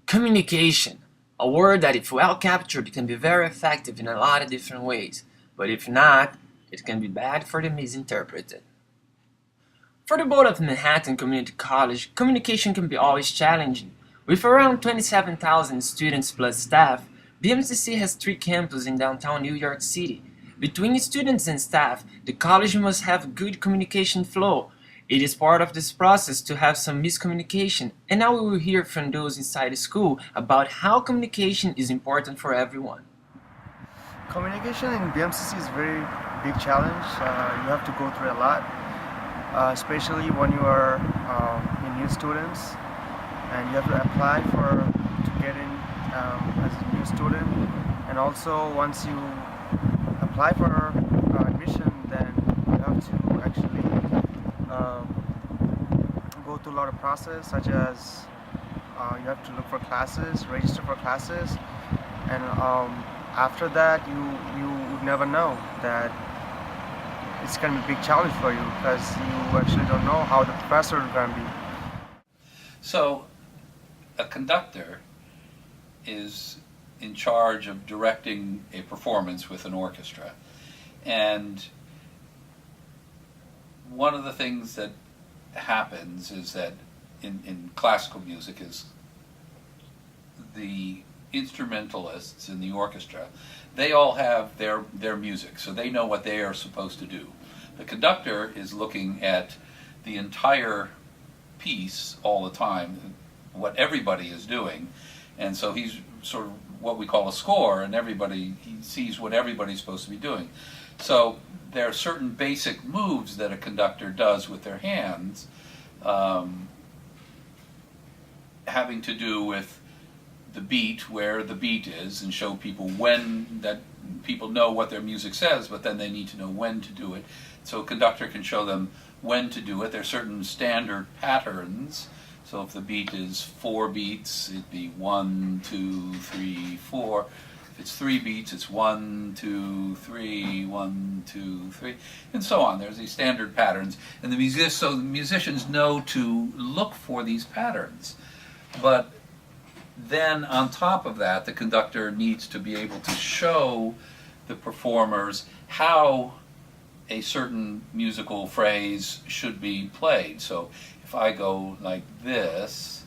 Communication, a word that if well captured can be very effective in a lot of different ways, but if not, it can be bad for the misinterpreted. For the board of Manhattan Community College, communication can be always challenging. With around 27,000 students plus staff, BMCC has 3 campuses in downtown New York City. Between students and staff, the college must have good communication flow. It is part of this process to have some miscommunication, and now we will hear from those inside the school about how communication is important for everyone. Communication in BMCC is a very big challenge. You have to go through a lot, especially when you are new students and you have to apply to get in as a new student. And also once you apply for admission, then you have to actually go through a lot of process, such as you have to look for classes, register for classes, and after that you would never know that it's going to be a big challenge for you because you actually don't know how the professor is going to be. So a conductor is in charge of directing a performance with an orchestra, and one of the things that happens is that in classical music is the instrumentalists in the orchestra, they all have their music, so they know what they are supposed to do. The conductor is looking at the entire piece all the time, what everybody is doing, and so he's sort of what we call a score, and he sees what everybody's supposed to be doing. So there are certain basic moves that a conductor does with their hands, having to do with the beat, where the beat is, and show people when that people know what their music says, but then they need to know when to do it. So a conductor can show them when to do it. There are certain standard patterns. So if the beat is 4 beats, it'd be 1, 2, 3, 4. If it's 3 beats, it's 1, 2, 3, 1, 2, 3, and so on. There's these standard patterns, and so the musicians know to look for these patterns. But then on top of that, the conductor needs to be able to show the performers how a certain musical phrase should be played. So if I go like this,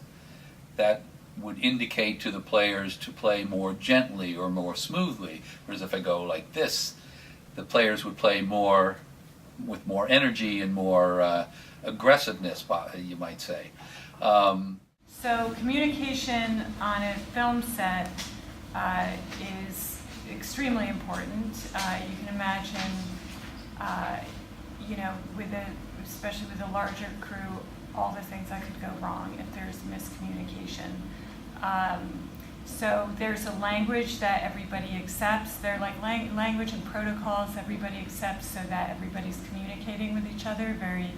that would indicate to the players to play more gently or more smoothly. Whereas if I go like this, the players would play more with more energy and more aggressiveness, you might say. So communication on a film set is extremely important. You can imagine, especially with a larger crew, all the things that could go wrong if there's miscommunication. So there's a language that everybody accepts. They're like language and protocols everybody accepts so that everybody's communicating with each other very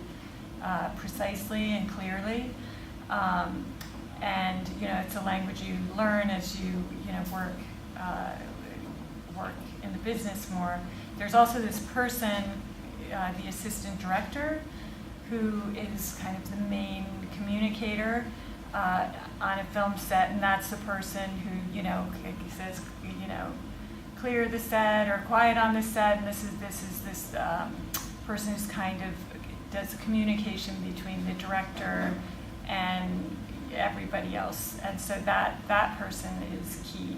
precisely and clearly. And it's a language you learn as you work in the business more. There's also this person, the assistant director, who is kind of the main communicator on a film set, and that's the person who says clear the set or quiet on the set, and this person who's kind of does the communication between the director and everybody else, and so that person is key.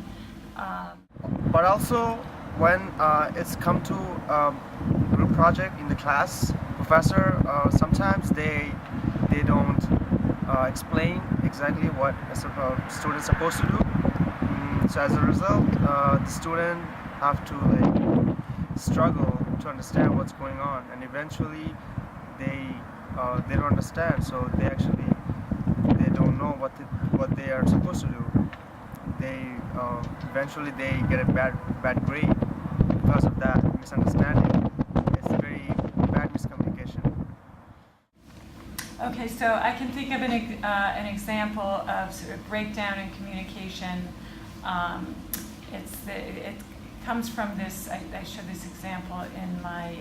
But also when it's come to group project in the class, professor sometimes they don't explain exactly what a student's supposed to do. So as a result, the student have to struggle to understand what's going on, and eventually they don't understand. So they don't know what they are supposed to do. Eventually they get a bad grade because of that misunderstanding. It's a very bad miscommunication. Okay, so I can think of an example of sort of breakdown in communication. It comes from this. I show this example in my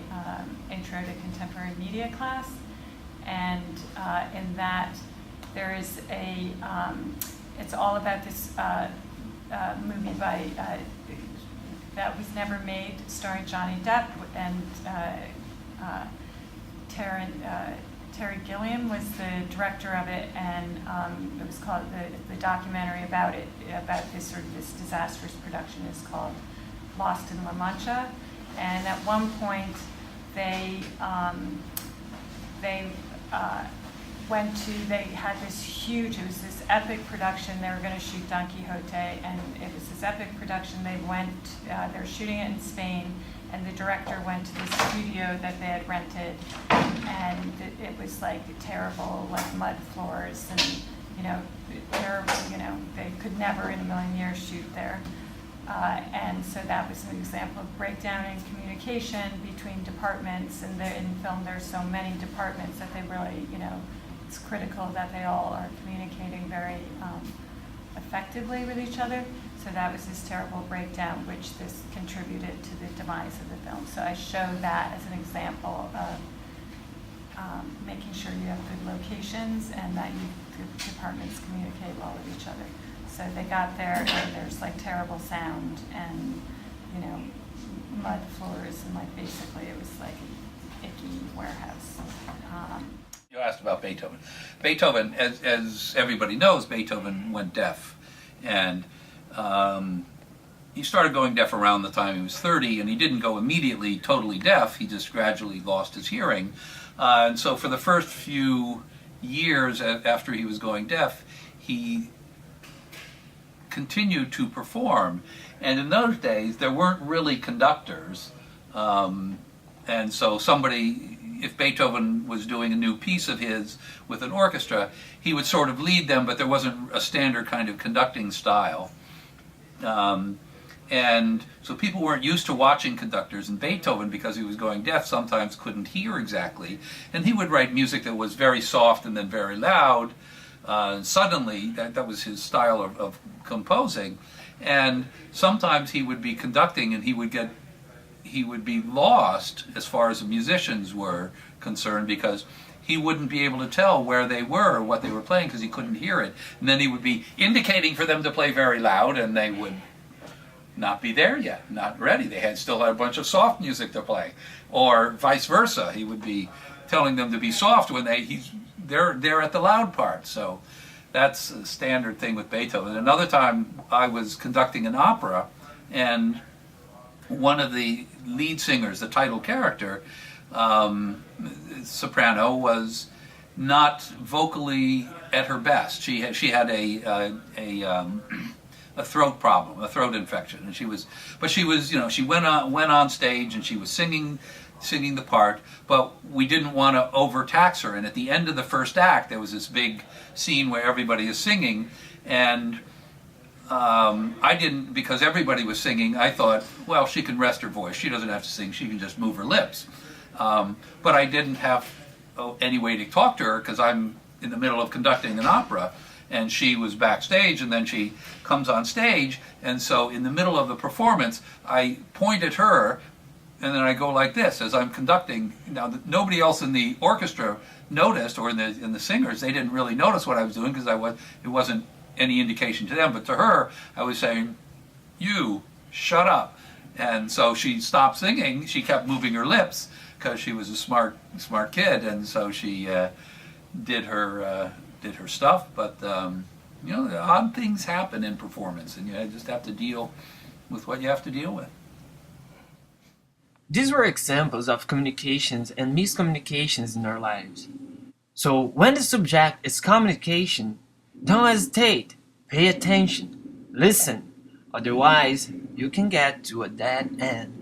Intro to Contemporary Media class, and in that there is it's all about this movie by that was never made, starring Johnny Depp, and Terry Gilliam was the director of it, and it was called the documentary about it, about this disastrous production is called Lost in La Mancha. And at one point, they had this huge, it was this epic production. They were going to shoot Don Quixote, and it was this epic production. They were shooting it in Spain, and the director went to the studio that they had rented, and it was like terrible, like mud floors, and terrible. They could never in a million years shoot there. And so that was an example of breakdown in communication between departments. And in film, there's so many departments that they really, it's critical that they all are communicating very effectively with each other. So that was this terrible breakdown, which this contributed to the demise of the film. So I show that as an example of making sure you have good locations and that the departments communicate well with each other. So they got there, and there's like terrible sound and mud floors, and like basically it was like an icky warehouse. You asked about Beethoven. Beethoven, as everybody knows, Beethoven went deaf, and he started going deaf around the time he was 30, and he didn't go immediately totally deaf. He just gradually lost his hearing, and so for the first few years after he was going deaf, he continued to perform. And in those days, there weren't really conductors, and so if Beethoven was doing a new piece of his with an orchestra, he would sort of lead them, but there wasn't a standard kind of conducting style. And so people weren't used to watching conductors, and Beethoven, because he was going deaf, sometimes couldn't hear exactly, and he would write music that was very soft and then very loud. Suddenly, that was his style of composing, and sometimes he would be conducting and he would be lost as far as the musicians were concerned, because he wouldn't be able to tell where they were or what they were playing because he couldn't hear it. And then he would be indicating for them to play very loud, and they would not be there yet, not ready. They still had a bunch of soft music to play, or vice versa. He would be telling them to be soft when they're at the loud part. So that's a standard thing with Beethoven. Another time I was conducting an opera, and one of the lead singers, the title character, soprano, was not vocally at her best. She had a throat problem, a throat infection, and she went on stage and she was singing the part, but we didn't want to overtax her. And at the end of the first act, there was this big scene where everybody is singing, and I didn't, because everybody was singing, I thought, well, she can rest her voice. She doesn't have to sing. She can just move her lips. But I didn't have any way to talk to her because I'm in the middle of conducting an opera, and she was backstage, and then she comes on stage, and so in the middle of the performance, I point at her, and then I go like this as I'm conducting. Now, nobody else in the orchestra noticed, or in the singers, they didn't really notice what I was doing because it wasn't any indication to them. But to her, I was saying, "You shut up," and so she stopped singing. She kept moving her lips because she was a smart kid, and so she did her stuff. But odd things happen in performance, and you just have to deal with what you have to deal with. These were examples of communications and miscommunications in our lives. So when the subject is communication, don't hesitate, pay attention, listen, otherwise you can get to a dead end.